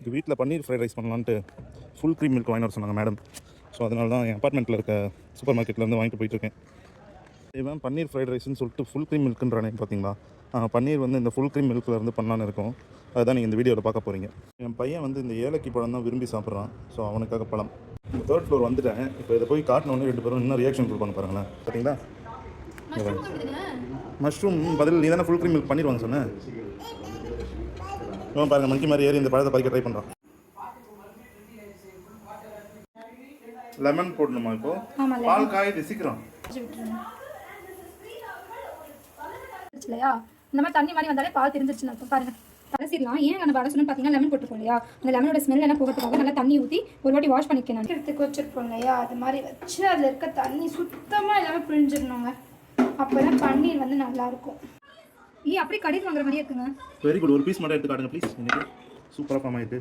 எங்கள் வீட்டில் பன்னீர் fried rice பண்ணலான்ட்டு ஃபுல் க்ரீம் மில்க் வாங்கி வர சொன்னாங்க மேடம். ஸோ அதனால தான் என் அப்பார்ட்மெண்ட்டில் இருக்க சூப்பர் மார்க்கெட்லேருந்து வாங்கிட்டு போயிட்டுருக்கேன். இவன் பன்னீர் ஃப்ரைட் ரைஸ்ன்னு சொல்லிட்டு ஃபுல் க்ரீம் மில்க்குன்றானே பார்த்தீங்களா? பன்னீர் வந்து இந்த ஃபுல் க்ரீம் மில்கில் இருந்து பண்ணலான்னு இருக்கும். அதுதான் நீங்கள் இந்த வீடியோவில் பார்க்க போகிறீங்க. என் பையன் வந்து இந்த ஏலக்கி பழம் தான் விரும்பி சாப்பிட்றான். ஸோ அவனுக்காக பழம். 3rd ஃப்ளோர் வந்துட்டேன். இப்போ இதை போய் காட்டினோடனே 2 பேரும் இன்னும் ரியாக்ஷன் கொடுப்பாங்க பாருங்களேன். பார்த்தீங்களா? மஷ்ரூம் பதில் நீ தானே ஃபுல் க்ரீம் மில்க் பன்னீர் வாங்க சொன்னேன். பாருங்கள், மங்கி மாதிரி ஏறி இந்த பழத்தை பறிக்க ட்ரை பண்ணுறான். லெமன் போடணுமா? இப்போ பால் காய்ச்சி சீக்கிரம் இல்லையா? இந்த மாதிரி தண்ணி மாதிரி வந்தாலே பால் தெரிஞ்சிருச்சுன்னு பாருங்க. அலசிடலாம். ஏன் நம்ம அலசணும்னு பார்த்தீங்கன்னா லெமன் போட்டுருக்கோம் இல்லையா? அந்த லெமனோட ஸ்மெல் என்ன போகிறதுக்காக நல்லா தண்ணி ஊற்றி ஒரு வாட்டி வாஷ் பண்ணிக்கணும். எடுத்துக்கு வச்சுருப்போம் இல்லையா? அது மாதிரி வச்சு அதில் இருக்க தண்ணி சுத்தமாக எல்லாமே பிழிஞ்சிடணுங்க. அப்போ தான் பன்னீர் வந்து நல்லாயிருக்கும். அப்படியே கடையில் வாங்குற மாதிரியே இருக்குங்க. Very good. ஒரு பீஸ் மட்டும் எடுத்து காட்டுங்க ப்ளீஸ். எனக்கு சூப்பராக ஃபார்ம் ஆகிருக்கு.